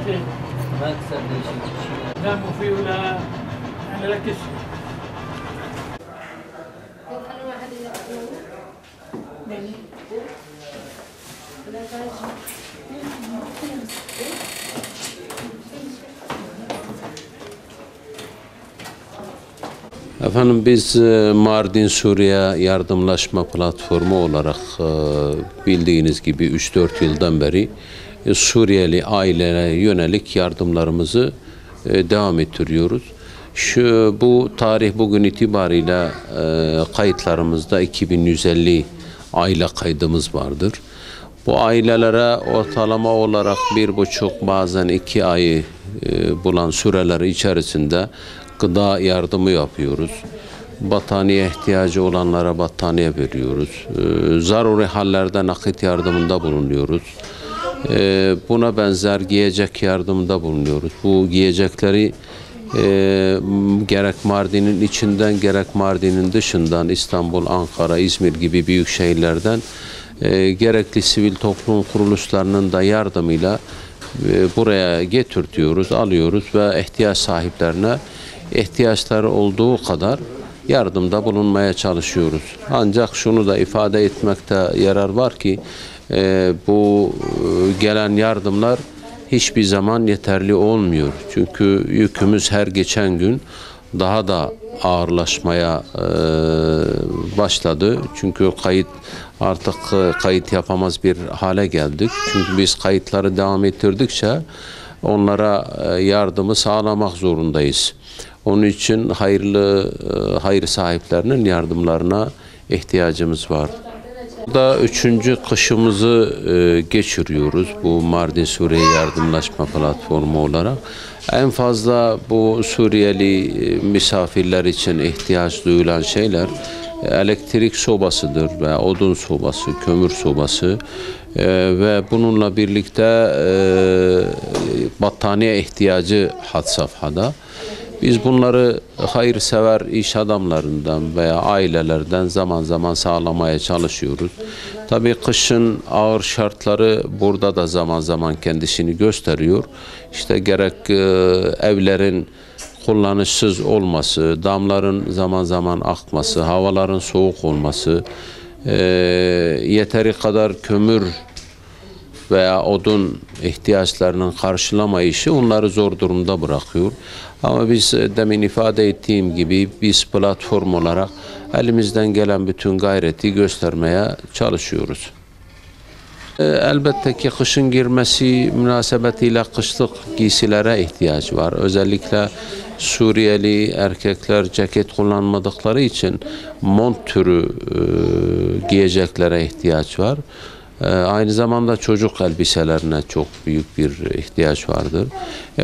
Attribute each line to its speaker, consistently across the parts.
Speaker 1: خير.
Speaker 2: ما تسألني شيء.
Speaker 1: لا مو في ولا يعني لا كسر.
Speaker 3: Efendim biz Mardin Suriye Yardımlaşma Platformu olarak bildiğiniz gibi 3-4 yıldan beri Suriyeli ailelere yönelik yardımlarımızı devam ettiriyoruz. Bu tarih bugün itibariyle kayıtlarımızda 2150 aile kaydımız vardır. Bu ailelere ortalama olarak 1,5 bazen 2 ayı bulan süreleri içerisinde gıda yardımı yapıyoruz. Battaniye ihtiyacı olanlara battaniye veriyoruz. Zaruri hallerde nakit yardımında bulunuyoruz. Buna benzer giyecek yardımında bulunuyoruz. Bu giyecekleri gerek Mardin'in içinden gerek Mardin'in dışından İstanbul, Ankara, İzmir gibi büyük şehirlerden gerekli sivil toplum kuruluşlarının da yardımıyla buraya getirtiyoruz, alıyoruz ve ihtiyaç sahiplerine ihtiyaçları olduğu kadar yardımda bulunmaya çalışıyoruz. Ancak şunu da ifade etmekte yarar var ki bu gelen yardımlar hiçbir zaman yeterli olmuyor. Çünkü yükümüz her geçen gün daha da ağırlaşmaya başladı. Çünkü artık kayıt yapamaz bir hale geldik. Çünkü biz kayıtları devam ettirdikçe onlara yardımı sağlamak zorundayız. Onun için hayır sahiplerinin yardımlarına ihtiyacımız var. Burada 3. kışımızı geçiriyoruz bu Mardin Suriye Yardımlaşma Platformu olarak. En fazla bu Suriyeli misafirler için ihtiyaç duyulan şeyler elektrik sobasıdır ve odun sobası, kömür sobası ve bununla birlikte battaniye ihtiyacı had safhada. Biz bunları hayırsever iş adamlarından veya ailelerden zaman zaman sağlamaya çalışıyoruz. Tabii kışın ağır şartları burada da zaman zaman kendisini gösteriyor. İşte gerek evlerin kullanışsız olması, damların zaman zaman akması, havaların soğuk olması, yeteri kadar kömür veya odun ihtiyaçlarının karşılamayışı onları zor durumda bırakıyor. Ama biz demin ifade ettiğim gibi biz platform olarak elimizden gelen bütün gayreti göstermeye çalışıyoruz. Elbette ki kışın girmesi münasebetiyle kışlık giysilere ihtiyaç var. Özellikle Suriyeli erkekler ceket kullanmadıkları için mont türü giyeceklere ihtiyaç var. Aynı zamanda çocuk elbiselerine çok büyük bir ihtiyaç vardır.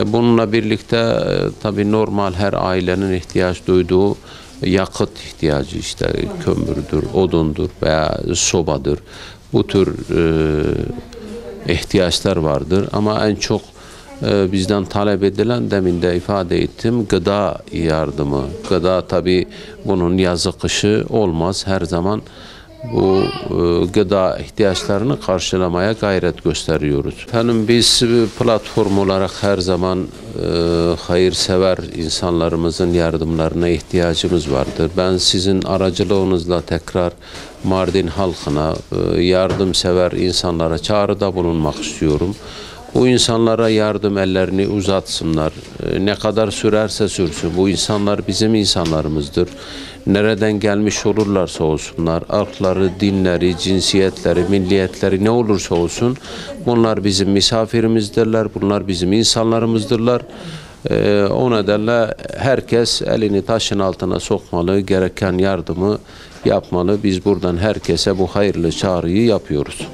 Speaker 3: Bununla birlikte tabii normal her ailenin ihtiyaç duyduğu yakıt ihtiyacı işte kömürdür, odundur veya sobadır. Bu tür ihtiyaçlar vardır ama en çok bizden talep edilen demin de ifade ettim gıda yardımı. Gıda tabii bunun yazı kışı olmaz her zaman. Bu gıda ihtiyaçlarını karşılamaya gayret gösteriyoruz. Efendim biz platform olarak her zaman hayırsever insanlarımızın yardımlarına ihtiyacımız vardır. Ben sizin aracılığınızla tekrar Mardin halkına, yardımsever insanlara çağrıda bulunmak istiyorum. Bu insanlara yardım ellerini uzatsınlar. Ne kadar sürerse sürsün. Bu insanlar bizim insanlarımızdır. Nereden gelmiş olurlarsa olsunlar, ırkları, dinleri, cinsiyetleri, milliyetleri ne olursa olsun bunlar bizim misafirimizdirler, bunlar bizim insanlarımızdırlar. O nedenle herkes elini taşın altına sokmalı, gereken yardımı yapmalı. Biz buradan herkese bu hayırlı çağrıyı yapıyoruz.